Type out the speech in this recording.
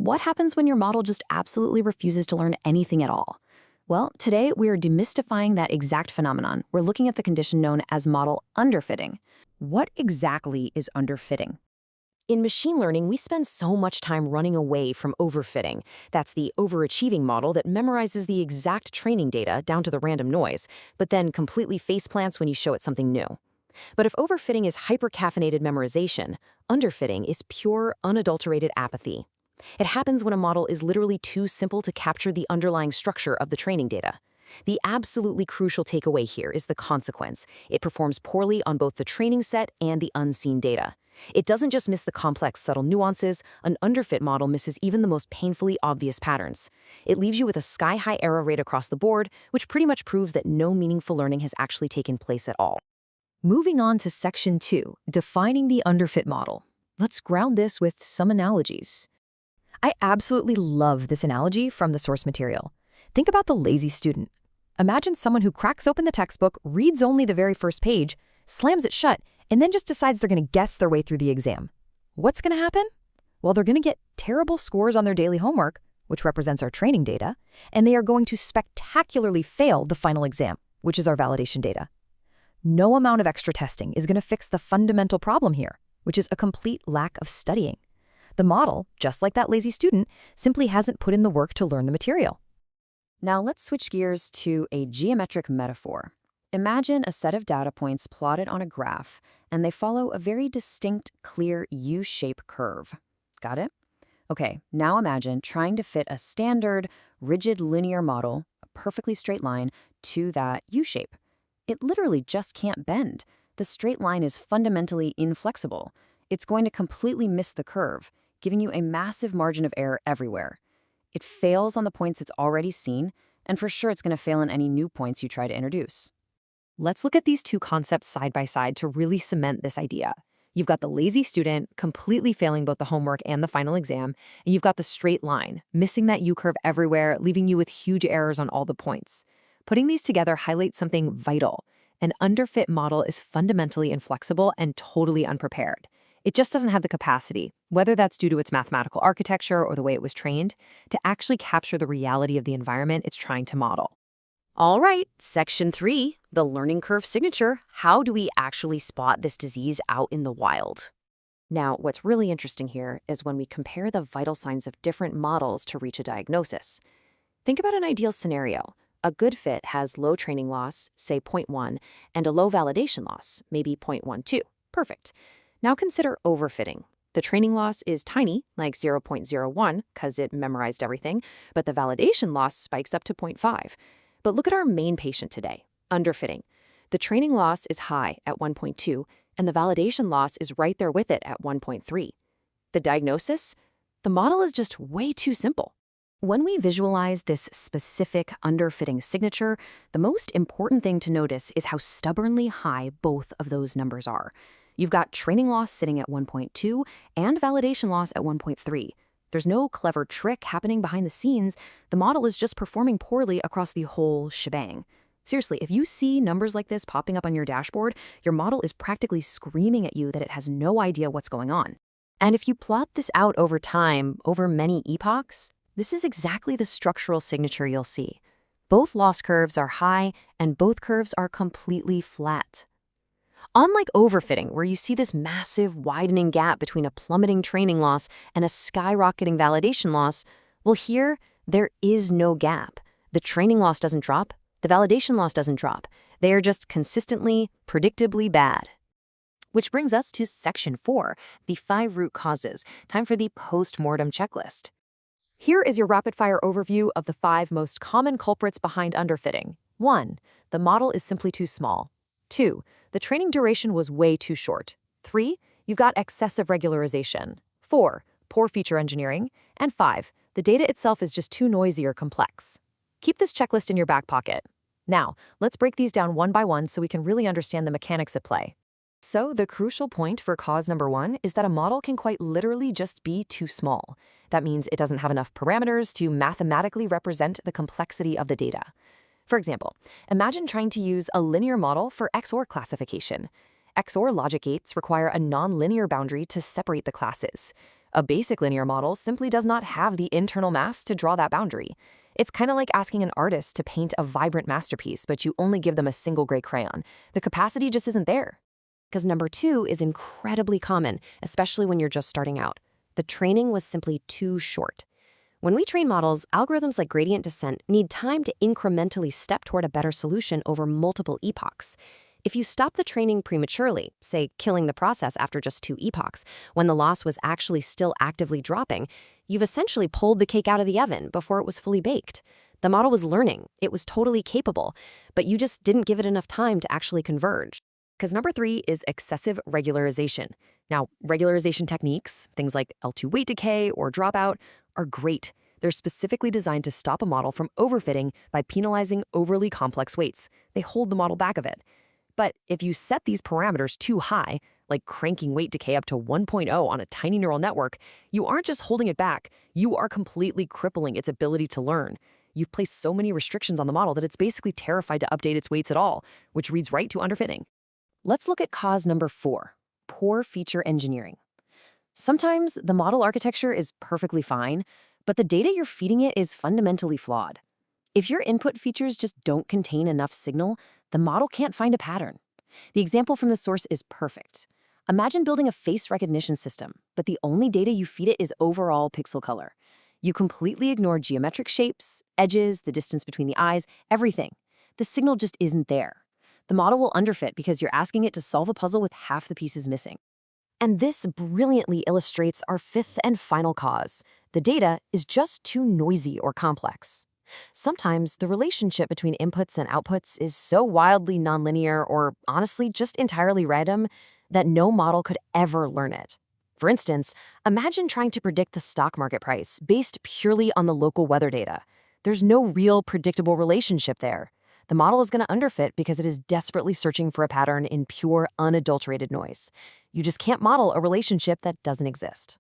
what happens when your model just absolutely refuses to learn anything at all? Well, today we are demystifying that exact phenomenon. We're looking at the condition known as model underfitting. What exactly is underfitting? In machine learning, we spend so much time running away from overfitting. That's the overachieving model that memorizes the exact training data down to the random noise, but then completely faceplants when you show it something new. But if overfitting is hypercaffeinated memorization, underfitting is pure, unadulterated apathy. It happens when a model is literally too simple to capture the underlying structure of the training data. The absolutely crucial takeaway here is the consequence. It performs poorly on both the training set and the unseen data. It doesn't just miss the complex, subtle nuances. An underfit model misses even the most painfully obvious patterns. It leaves you with a sky-high error rate across the board, which pretty much proves that no meaningful learning has actually taken place at all. Moving on to Section 2, defining the underfit model. Let's ground this with some analogies. I absolutely love this analogy from the source material. Think about the lazy student. Imagine someone who cracks open the textbook, reads only the very first page, slams it shut, and then just decides they're going to guess their way through the exam. What's going to happen? Well, they're going to get terrible scores on their daily homework, which represents our training data, and they are going to spectacularly fail the final exam, which is our validation data. No amount of extra testing is going to fix the fundamental problem here, which is a complete lack of studying. The model, just like that lazy student, simply hasn't put in the work to learn the material. Now let's switch gears to a geometric metaphor. Imagine a set of data points plotted on a graph, and they follow a very distinct, clear U-shape curve. Got it? Okay, now imagine trying to fit a standard, rigid linear model, a perfectly straight line, to that U-shape. It literally just can't bend. The straight line is fundamentally inflexible. It's going to completely miss the curve, giving you a massive margin of error everywhere. It fails on the points it's already seen, and for sure it's going to fail in any new points you try to introduce. Let's look at these two concepts side by side to really cement this idea. You've got the lazy student completely failing both the homework and the final exam, and you've got the straight line, missing that U-curve everywhere, leaving you with huge errors on all the points. Putting these together highlights something vital. An underfit model is fundamentally inflexible and totally unprepared. It just doesn't have the capacity, whether that's due to its mathematical architecture or the way it was trained, to actually capture the reality of the environment it's trying to model. All right, Section 3, the learning curve signature. How do we actually spot this disease out in the wild? Now, what's really interesting here is when we compare the vital signs of different models to reach a diagnosis. Think about an ideal scenario. A good fit has low training loss, say 0.1, and a low validation loss, maybe 0.12. Perfect. Now consider overfitting. The training loss is tiny, like 0.01, because it memorized everything, but the validation loss spikes up to 0.5. But look at our main patient today, underfitting. The training loss is high at 1.2, and the validation loss is right there with it at 1.3. The diagnosis? The model is just way too simple. When we visualize this specific underfitting signature, the most important thing to notice is how stubbornly high both of those numbers are. You've got training loss sitting at 1.2 and validation loss at 1.3. There's no clever trick happening behind the scenes. The model is just performing poorly across the whole shebang. Seriously, if you see numbers like this popping up on your dashboard, your model is practically screaming at you that it has no idea what's going on. And if you plot this out over time, over many epochs, this is exactly the structural signature you'll see. Both loss curves are high, and both curves are completely flat. Unlike overfitting, where you see this massive widening gap between a plummeting training loss and a skyrocketing validation loss, well, here, there is no gap. The training loss doesn't drop, the validation loss doesn't drop. They are just consistently, predictably bad. Which brings us to Section 4, the 5 root causes. Time for the post-mortem checklist. Here is your rapid-fire overview of the 5 most common culprits behind underfitting. 1. The model is simply too small. 2. The training duration was way too short. 3. You've got excessive regularization. 4. Poor feature engineering. And 5. The data itself is just too noisy or complex. Keep this checklist in your back pocket. Now, let's break these down one by one so we can really understand the mechanics at play. So, the crucial point for cause number 1 is that a model can quite literally just be too small. That means it doesn't have enough parameters to mathematically represent the complexity of the data. For example, imagine trying to use a linear model for XOR classification. XOR logic gates require a non-linear boundary to separate the classes. A basic linear model simply does not have the internal maths to draw that boundary. It's kind of like asking an artist to paint a vibrant masterpiece, but you only give them a single gray crayon. The capacity just isn't there. Because number 2 is incredibly common, especially when you're just starting out. The training was simply too short. When we train models, algorithms like gradient descent need time to incrementally step toward a better solution over multiple epochs. If you stop the training prematurely, say killing the process after just 2 epochs, when the loss was actually still actively dropping, you've essentially pulled the cake out of the oven before it was fully baked. The model was learning, it was totally capable, but you just didn't give it enough time to actually converge. Because number 3 is excessive regularization. Now, regularization techniques, things like L2 weight decay or dropout, are great. They're specifically designed to stop a model from overfitting by penalizing overly complex weights. They hold the model back a bit. But if you set these parameters too high, like cranking weight decay up to 1.0 on a tiny neural network, you aren't just holding it back, you are completely crippling its ability to learn. You've placed so many restrictions on the model that it's basically terrified to update its weights at all, which reads right to underfitting. Let's look at cause number 4, poor feature engineering. Sometimes the model architecture is perfectly fine, but the data you're feeding it is fundamentally flawed. If your input features just don't contain enough signal, the model can't find a pattern. The example from the source is perfect. Imagine building a face recognition system, but the only data you feed it is overall pixel color. You completely ignore geometric shapes, edges, the distance between the eyes, everything. The signal just isn't there. The model will underfit because you're asking it to solve a puzzle with half the pieces missing. And this brilliantly illustrates our 5th and final cause. The data is just too noisy or complex. Sometimes the relationship between inputs and outputs is so wildly nonlinear or honestly just entirely random that no model could ever learn it. For instance, imagine trying to predict the stock market price based purely on the local weather data. There's no real predictable relationship there. The model is going to underfit because it is desperately searching for a pattern in pure, unadulterated noise. You just can't model a relationship that doesn't exist.